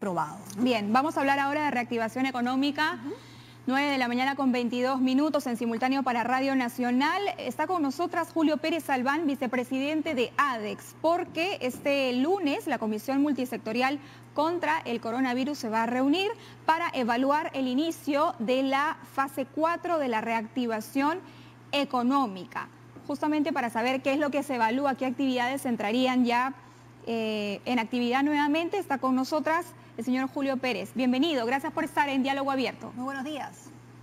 probado, ¿no? Bien, vamos a hablar ahora de reactivación económica. 9 de la mañana con 22 minutos en simultáneo para Radio Nacional. Está con nosotras Julio Pérez Albán, vicepresidente de ADEX, porque este lunes la Comisión Multisectorial contra el Coronavirus se va a reunir para evaluar el inicio de la fase 4 de la reactivación económica. Justamente para saber qué es lo que se evalúa, qué actividades entrarían ya en actividad nuevamente, está con nosotras el señor Julio Pérez. Bienvenido, gracias por estar en Diálogo Abierto. Muy buenos días.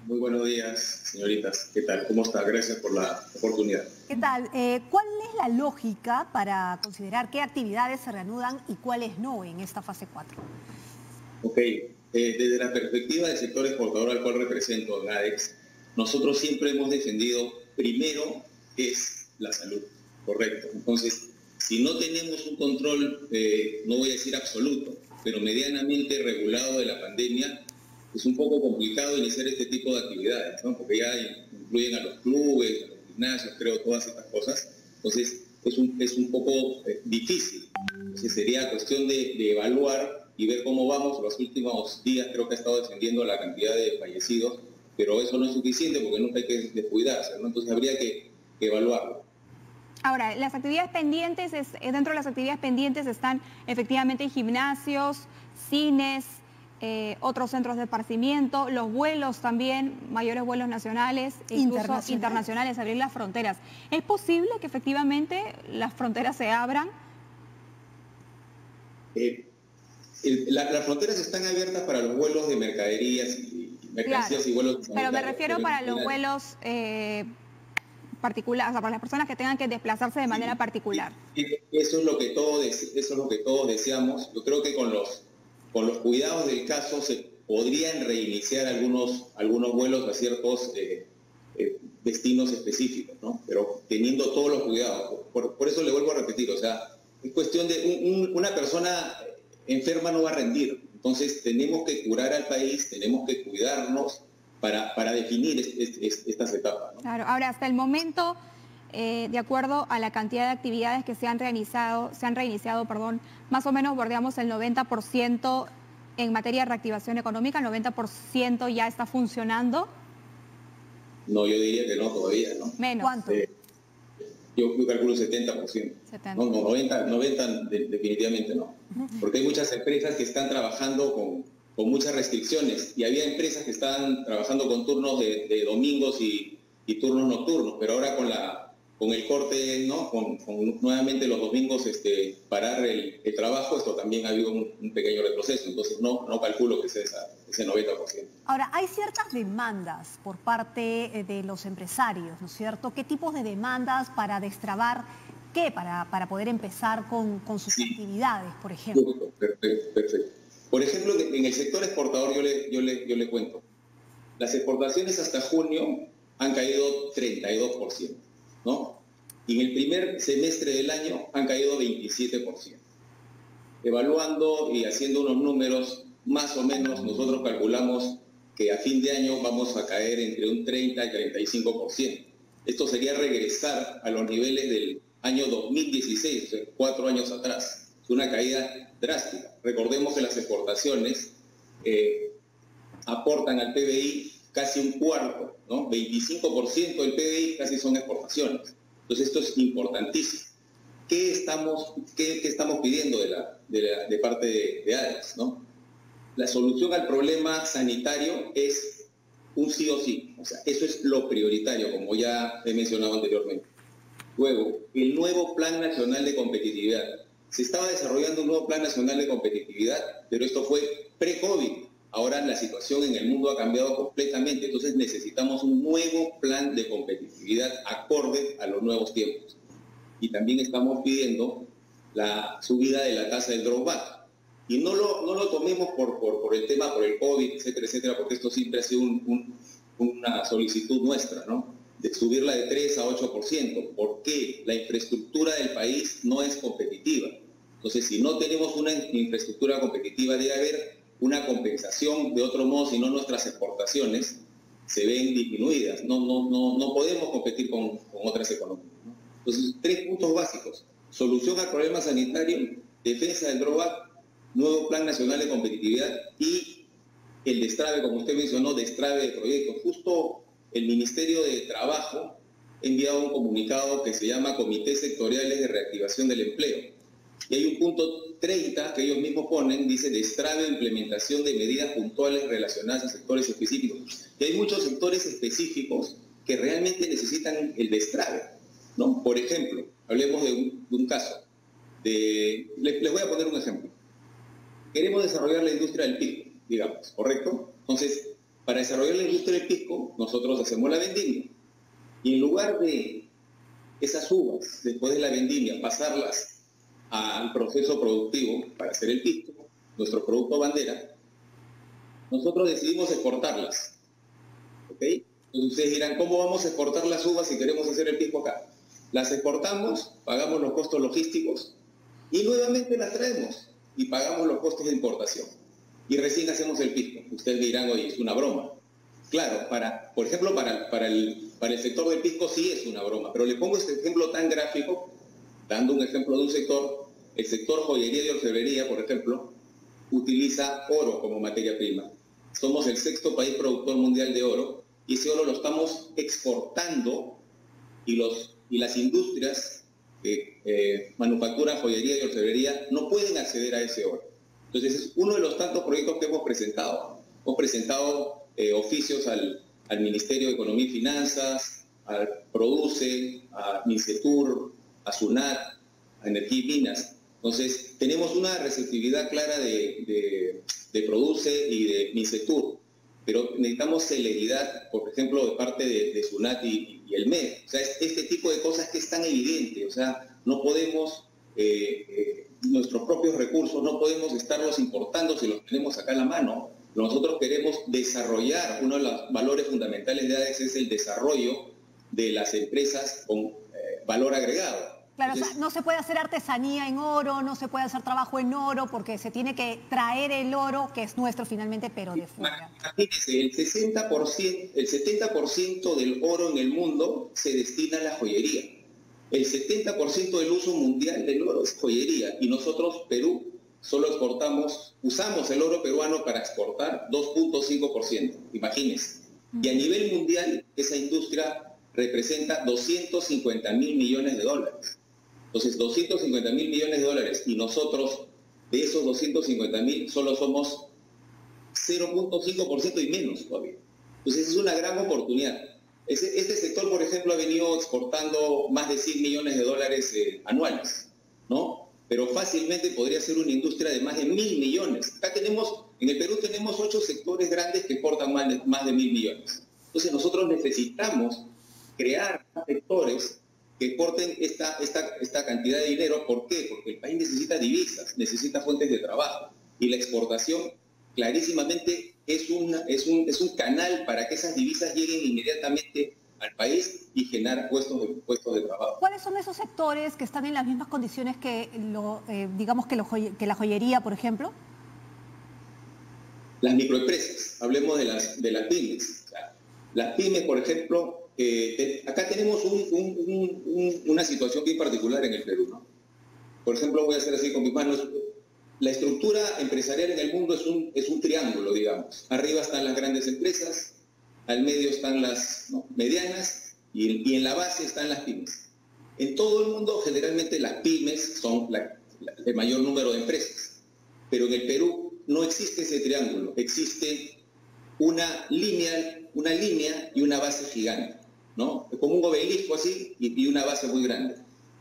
Muy buenos días, señoritas. ¿Qué tal? ¿Cómo está? Gracias por la oportunidad. ¿Qué tal? ¿Cuál es la lógica para considerar qué actividades se reanudan y cuáles no en esta fase 4? Ok, desde la perspectiva del sector exportador al cual represento en ADEX, nosotros siempre hemos defendido primero es la salud, correcto. Entonces, si no tenemos un control, no voy a decir absoluto, pero medianamente regulado de la pandemia, es un poco complicado iniciar este tipo de actividades, ¿no? Porque ya incluyen a los clubes, a los gimnasios, creo, todas estas cosas. Entonces, es un poco difícil. Entonces, sería cuestión de evaluar y ver cómo vamos. Los últimos días creo que ha estado descendiendo la cantidad de fallecidos, pero eso no es suficiente porque nunca hay que descuidarse, ¿no? Entonces, habría que evaluarlo. Ahora, las actividades pendientes, dentro de las actividades pendientes están efectivamente gimnasios, cines, otros centros de esparcimiento, los vuelos también, mayores vuelos nacionales, incluso internacionales, abrir las fronteras. ¿Es posible que efectivamente las fronteras se abran? Las fronteras están abiertas para los vuelos de mercaderías y mercancías, claro, y vuelos... Pero me refiero para los vuelos... particular, o sea, para las personas que tengan que desplazarse de manera particular. Eso es lo que todos deseamos. Yo creo que con los cuidados del caso se podrían reiniciar algunos vuelos a ciertos destinos específicos, ¿no? Pero teniendo todos los cuidados. Por eso le vuelvo a repetir, o sea, es cuestión de una persona enferma no va a rendir. Entonces tenemos que curar al país, tenemos que cuidarnos para definir estas etapas, ¿no? Claro, ahora hasta el momento, de acuerdo a la cantidad de actividades que se han reiniciado, más o menos bordeamos el 90% en materia de reactivación económica, el 90% ya está funcionando. No, yo diría que no todavía, ¿no? Menos. ¿Cuánto? Yo calculo 70%. 70. No, 90 definitivamente no. Porque hay muchas empresas que están trabajando con muchas restricciones, y había empresas que estaban trabajando con turnos de domingos y turnos nocturnos, pero ahora con el corte, ¿no? Con nuevamente los domingos parar el trabajo, esto también ha habido un pequeño retroceso, entonces no calculo que sea ese 90%. Ahora, hay ciertas demandas por parte de los empresarios, ¿no es cierto? ¿Qué tipos de demandas para destrabar qué? Para poder empezar con sus actividades, por ejemplo. Perfecto. Por ejemplo, en el sector exportador yo le cuento, las exportaciones hasta junio han caído 32%, ¿no? Y en el primer semestre del año han caído 27%. Evaluando y haciendo unos números, más o menos nosotros calculamos que a fin de año vamos a caer entre un 30 y 35%. Esto sería regresar a los niveles del año 2016, o sea, 4 años atrás. Es una caída drástica. Recordemos que las exportaciones aportan al PBI casi un cuarto, ¿no? 25% del PBI casi son exportaciones. Entonces esto es importantísimo. ¿Qué estamos pidiendo de parte de ADEX, ¿no? La solución al problema sanitario es un sí o sí. O sea, eso es lo prioritario, como ya he mencionado anteriormente. Luego, el nuevo Plan Nacional de Competitividad. Se estaba desarrollando un nuevo Plan Nacional de Competitividad, pero esto fue pre-COVID. Ahora la situación en el mundo ha cambiado completamente, entonces necesitamos un nuevo plan de competitividad acorde a los nuevos tiempos. Y también estamos pidiendo la subida de la tasa del drawback. Y no lo tomemos por el tema, por el COVID, etcétera, porque esto siempre ha sido una solicitud nuestra, ¿no? De subirla de 3 a 8%. ¿Por qué? La infraestructura del país no es competitiva. Entonces, si no tenemos una infraestructura competitiva, debe haber una compensación de otro modo, si no nuestras exportaciones se ven disminuidas. No podemos competir con otras economías, ¿no? Entonces, 3 puntos básicos. Solución al problema sanitario, defensa del drawback nuevo Plan Nacional de Competitividad y el destrave, como usted mencionó, destrave de proyectos. Justo el Ministerio de Trabajo ha enviado un comunicado que se llama Comités Sectoriales de Reactivación del Empleo. Y hay un punto 30 que ellos mismos ponen, dice destrave de implementación de medidas puntuales relacionadas a sectores específicos. Y hay muchos sectores específicos que realmente necesitan el destrave, ¿no? Por ejemplo, hablemos de un caso. Les voy a poner un ejemplo. Queremos desarrollar la industria del pisco, digamos, ¿correcto? Entonces, para desarrollar la industria del pisco, nosotros hacemos la vendimia. Y en lugar de esas uvas, después de la vendimia, pasarlas al proceso productivo para hacer el pisco, nuestro producto bandera, nosotros decidimos exportarlas. ¿Ok? Entonces ustedes dirán, ¿cómo vamos a exportar las uvas si queremos hacer el pisco acá? Las exportamos, pagamos los costos logísticos y nuevamente las traemos y pagamos los costos de importación. Y recién hacemos el pisco. Ustedes dirán, oye, es una broma. Claro, por ejemplo, para el sector del pisco sí es una broma, pero le pongo este ejemplo tan gráfico, dando un ejemplo de un sector, el sector joyería y orfebrería, por ejemplo, utiliza oro como materia prima. Somos el 6º país productor mundial de oro y ese oro lo estamos exportando y las industrias que manufacturan joyería y orfebrería no pueden acceder a ese oro. Entonces es uno de los tantos proyectos que hemos presentado. Hemos presentado oficios al Ministerio de Economía y Finanzas, al PRODUCE, a MINCETUR, a SUNAT, a Energía y Minas. Entonces, tenemos una receptividad clara de PRODUCE y de MINCETUR, pero necesitamos celeridad, por ejemplo, de parte de SUNAT y el MED. O sea, este tipo de cosas que es tan evidente. O sea, no podemos, nuestros propios recursos, no podemos estarlos importando si los tenemos acá en la mano. Nosotros queremos desarrollar, uno de los valores fundamentales de ADEX es el desarrollo de las empresas con valor agregado. Claro, entonces, o sea, no se puede hacer artesanía en oro, no se puede hacer trabajo en oro, porque se tiene que traer el oro, que es nuestro finalmente, pero de fuera. Imagínense, el 70% del oro en el mundo se destina a la joyería. El 70% del uso mundial del oro es joyería. Y nosotros, Perú, solo usamos el oro peruano para exportar 2.5%. Imagínense. Y a nivel mundial, esa industria representa 250.000 millones de dólares. Entonces, 250.000 millones de dólares y nosotros, de esos 250.000, solo somos 0.5% y menos todavía. Entonces, es una gran oportunidad. Este sector, por ejemplo, ha venido exportando más de 100 millones de dólares anuales, ¿no? Pero fácilmente podría ser una industria de más de 1.000 millones. Acá en el Perú tenemos 8 sectores grandes que exportan más de 1.000 millones. Entonces, nosotros necesitamos crear sectores que exporten esta cantidad de dinero. ¿Por qué? Porque el país necesita divisas, necesita fuentes de trabajo. Y la exportación, clarísimamente, es un canal para que esas divisas lleguen inmediatamente al país y generar puestos de trabajo. ¿Cuáles son esos sectores que están en las mismas condiciones que, que la joyería, por ejemplo? Las microempresas, hablemos de las pymes. O sea, las pymes, por ejemplo, acá tenemos una situación bien particular en el Perú, ¿no? Por ejemplo, voy a hacer así con mis manos. La estructura empresarial en el mundo es un triángulo, digamos. Arriba están las grandes empresas, al medio están las medianas y en la base están las pymes. En todo el mundo, generalmente las pymes son el mayor número de empresas. Pero en el Perú no existe ese triángulo. Existe una línea y una base gigante, ¿no? Como un obelisco así y una base muy grande.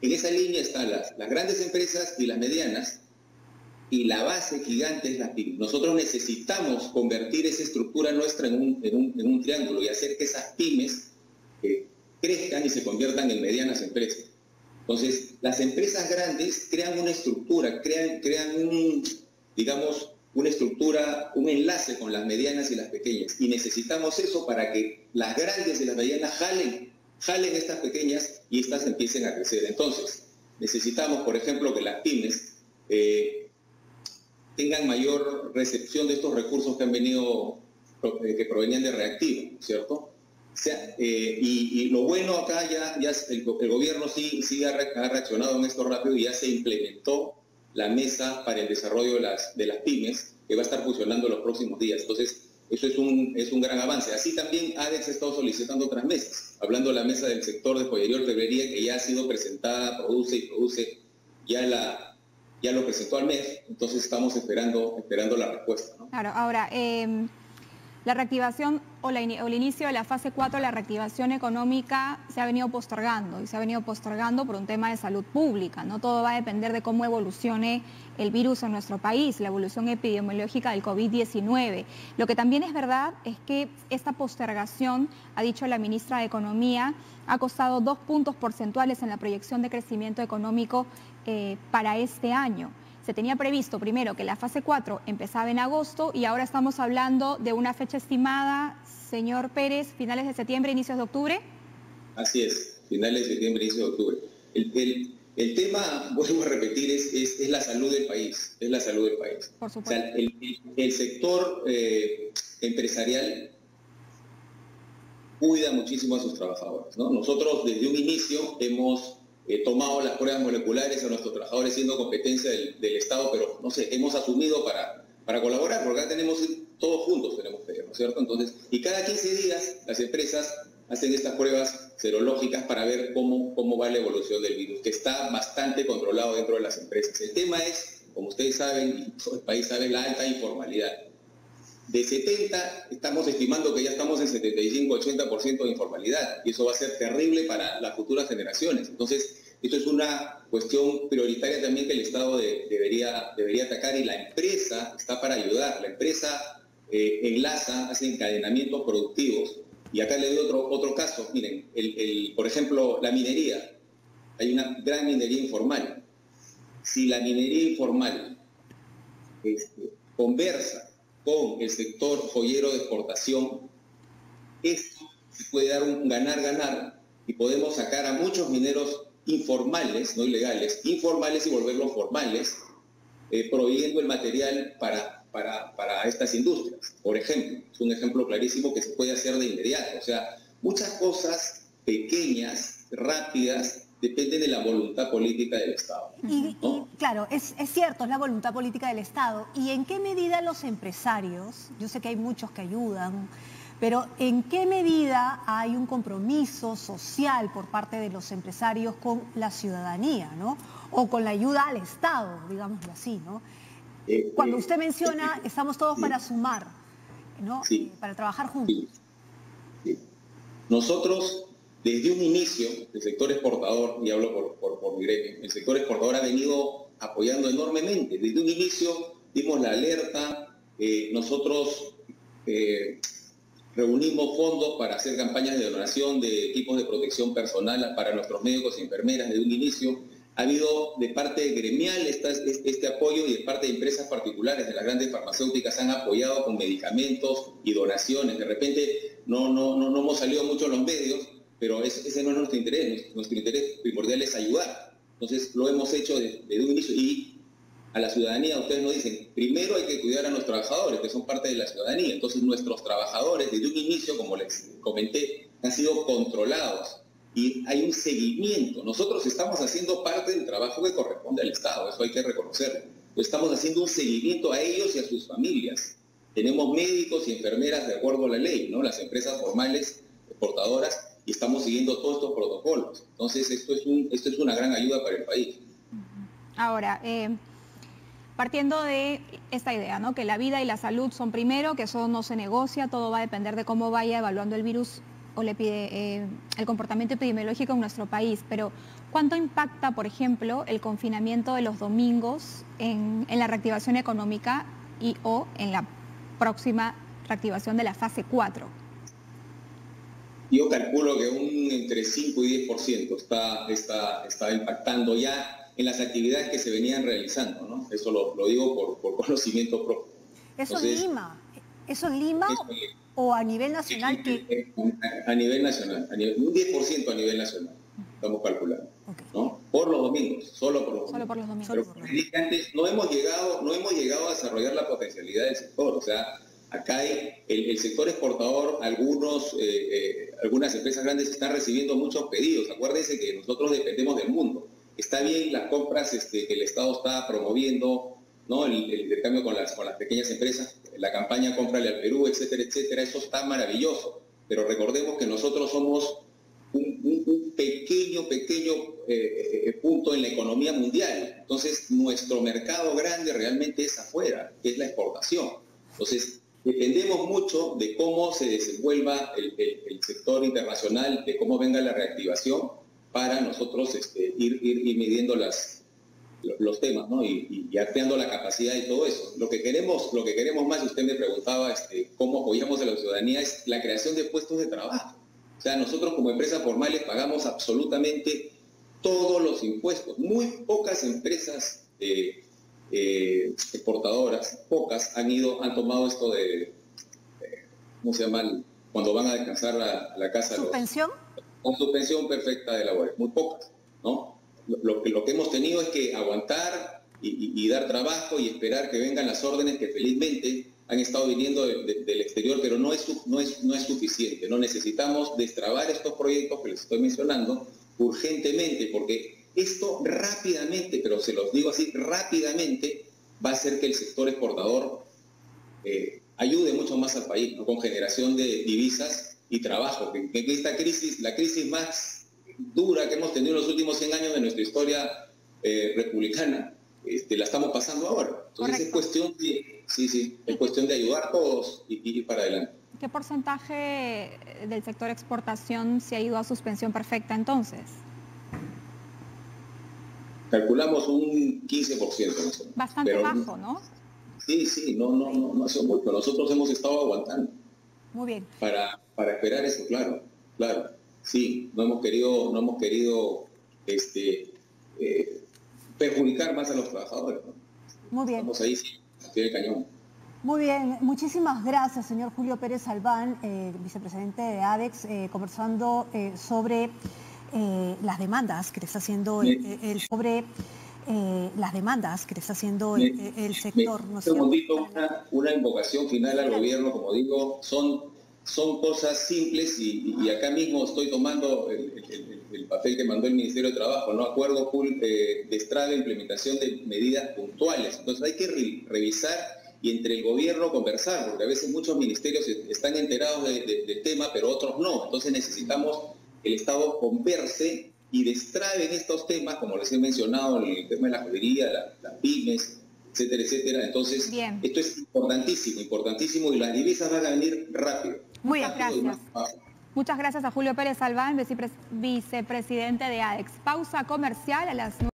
En esa línea están las grandes empresas y las medianas, y la base gigante es la pyme. Nosotros necesitamos convertir esa estructura nuestra en un triángulo y hacer que esas pymes crezcan y se conviertan en medianas empresas. Entonces, las empresas grandes crean una estructura, crean una estructura, un enlace con las medianas y las pequeñas. Y necesitamos eso para que las grandes y las medianas jalen estas pequeñas y estas empiecen a crecer. Entonces, necesitamos, por ejemplo, que las pymes tengan mayor recepción de estos recursos que han venido, que provenían de reactivo, ¿cierto? O sea, y lo bueno acá ya el gobierno sí ha reaccionado en esto rápido y ya se implementó la mesa para el desarrollo de las pymes, que va a estar funcionando en los próximos días. Entonces, eso es un gran avance. Así también ADEX ha estado solicitando otras mesas, hablando de la mesa del sector de joyería y orfebrería, que ya ha sido presentada, produce, ya lo presentó al MEF, entonces estamos esperando la respuesta, ¿no? Claro, ahora, la reactivación o el inicio de la fase 4, la reactivación económica se ha venido postergando y se ha venido postergando por un tema de salud pública, ¿no? Todo va a depender de cómo evolucione el virus en nuestro país, la evolución epidemiológica del COVID-19. Lo que también es verdad es que esta postergación, ha dicho la ministra de Economía, ha costado 2 puntos porcentuales en la proyección de crecimiento económico para este año. Se tenía previsto primero que la fase 4 empezaba en agosto y ahora estamos hablando de una fecha estimada, señor Pérez, finales de septiembre, inicios de octubre. Así es, finales de septiembre, inicios de octubre. El tema, vuelvo a repetir, es la salud del país, es la salud del país. Por supuesto. O sea, el sector empresarial cuida muchísimo a sus trabajadores, ¿no? Nosotros desde un inicio hemos tomado las pruebas moleculares a nuestros trabajadores siendo competencia del Estado, pero no sé, hemos asumido para colaborar, porque acá tenemos todos juntos, tenemos que, ¿no es cierto? Entonces, y cada 15 días las empresas hacen estas pruebas serológicas para ver cómo va la evolución del virus, que está bastante controlado dentro de las empresas. El tema es, como ustedes saben, y todo el país sabe, la alta informalidad. De 70, estamos estimando que ya estamos en 75-80% de informalidad, y eso va a ser terrible para las futuras generaciones. Entonces, esto es una cuestión prioritaria también que el Estado debería atacar, y la empresa está para ayudar. La empresa enlaza, hace encadenamientos productivos. Y acá le doy otro caso. Miren, por ejemplo, la minería. Hay una gran minería informal. Si la minería informal conversa con el sector joyero de exportación, esto se puede dar un ganar-ganar y podemos sacar a muchos mineros informales, no ilegales, informales y volverlos formales, proveyendo el material para estas industrias. Por ejemplo, es un ejemplo clarísimo que se puede hacer de inmediato. O sea, muchas cosas pequeñas, rápidas, dependen de la voluntad política del Estado, ¿no? Y claro, es cierto, es la voluntad política del Estado. ¿Y en qué medida los empresarios, yo sé que hay muchos que ayudan, pero en qué medida hay un compromiso social por parte de los empresarios con la ciudadanía, ¿no? O con la ayuda al Estado, digámoslo así, ¿no? Cuando usted menciona, estamos todos para sumar, ¿no? Para trabajar juntos. Sí. Nosotros, desde un inicio, el sector exportador, y hablo por mi gremio, el sector exportador ha venido apoyando enormemente. Desde un inicio dimos la alerta, nosotros reunimos fondos para hacer campañas de donación de equipos de protección personal para nuestros médicos y enfermeras desde un inicio. Ha habido de parte gremial este apoyo, y de parte de empresas particulares, de las grandes farmacéuticas, han apoyado con medicamentos y donaciones. De repente no hemos salido mucho en los medios, pero ese no es nuestro interés. Nuestro interés primordial es ayudar. Entonces lo hemos hecho desde un inicio. Y a la ciudadanía, ustedes nos dicen, primero hay que cuidar a los trabajadores, que son parte de la ciudadanía. Entonces nuestros trabajadores, desde un inicio, como les comenté, han sido controlados. Y hay un seguimiento. Nosotros estamos haciendo parte del trabajo que corresponde al Estado, eso hay que reconocerlo. Estamos haciendo un seguimiento a ellos y a sus familias. Tenemos médicos y enfermeras de acuerdo a la ley, ¿no? Las empresas formales, exportadoras, y estamos siguiendo todos estos protocolos. Entonces, esto es una gran ayuda para el país. Ahora, partiendo de esta idea, ¿no? Que la vida y la salud son primero, que eso no se negocia, todo va a depender de cómo vaya evaluando el virus o el comportamiento epidemiológico en nuestro país, pero ¿cuánto impacta, por ejemplo, el confinamiento de los domingos en la reactivación económica o en la próxima reactivación de la fase 4? Yo calculo que entre 5 y 10% está impactando ya en las actividades que se venían realizando, ¿no? Eso lo digo por conocimiento propio. ¿Eso en Lima? ¿O a nivel nacional? A nivel nacional, un 10% a nivel nacional, estamos calculando, ¿no? Por los domingos, solo por los domingos. Solo por los domingos. Pero como dije antes, no hemos llegado a desarrollar la potencialidad del sector. O sea, acá hay el sector exportador, algunas empresas grandes están recibiendo muchos pedidos. Acuérdense que nosotros dependemos del mundo. está bien las compras que el Estado está promoviendo, ¿no? El intercambio con las pequeñas empresas, la campaña Cómprale al Perú, etcétera, etcétera, eso está maravilloso. Pero recordemos que nosotros somos un pequeño punto en la economía mundial. Entonces, nuestro mercado grande realmente es afuera, que es la exportación. Entonces, dependemos mucho de cómo se desenvuelva el sector internacional, de cómo venga la reactivación para nosotros ir midiendo los temas, ¿no? y ampliando la capacidad y todo eso. Lo que queremos más, y usted me preguntaba cómo apoyamos a la ciudadanía, es la creación de puestos de trabajo. O sea, nosotros como empresas formales pagamos absolutamente todos los impuestos. Muy pocas empresas exportadoras, pocas, han tomado esto de, ¿cómo se llama? Cuando van a descansar a la casa. ¿Suspensión? Con suspensión perfecta de labores, muy pocas, ¿no? Lo que hemos tenido es que aguantar y dar trabajo y esperar que vengan las órdenes que felizmente han estado viniendo del exterior, pero no es suficiente, ¿no? Necesitamos destrabar estos proyectos que les estoy mencionando urgentemente, porque esto rápidamente, pero se los digo así, rápidamente va a hacer que el sector exportador ayude mucho más al país, ¿no? Con generación de divisas y trabajo, que esta crisis, la crisis más dura que hemos tenido en los últimos 100 años de nuestra historia republicana, la estamos pasando ahora. Entonces es cuestión es cuestión de ayudar a todos y ir para adelante. ¿Qué porcentaje del sector exportación se ha ido a suspensión perfecta entonces? Calculamos un 15%. Bastante bajo, ¿no? Sí, no hace mucho. Nosotros hemos estado aguantando. Muy bien. Para esperar eso, claro. Sí, no hemos querido perjudicar más a los trabajadores, ¿no? Muy bien. Estamos ahí, al pie del cañón. Muy bien, muchísimas gracias, señor Julio Pérez Albán, vicepresidente de ADEX, conversando sobre las demandas que le está haciendo el sector. ¿No es cierto? Una invocación final al gobierno, como digo, son cosas simples y acá mismo estoy tomando el papel que mandó el Ministerio de Trabajo, ¿no? Acuerdo de estrada e implementación de medidas puntuales. Entonces hay que revisar y entre el gobierno conversar, porque a veces muchos ministerios están enterados del tema, pero otros no. Entonces necesitamos que el Estado converse y destraben estos temas, como les he mencionado, el tema de la joyería, las pymes, etcétera, etcétera. Entonces, esto es importantísimo y las divisas van a venir rápido. Muy bien, gracias. Muchas gracias a Julio Pérez Albán, vicepresidente de ADEX. Pausa comercial a las 9.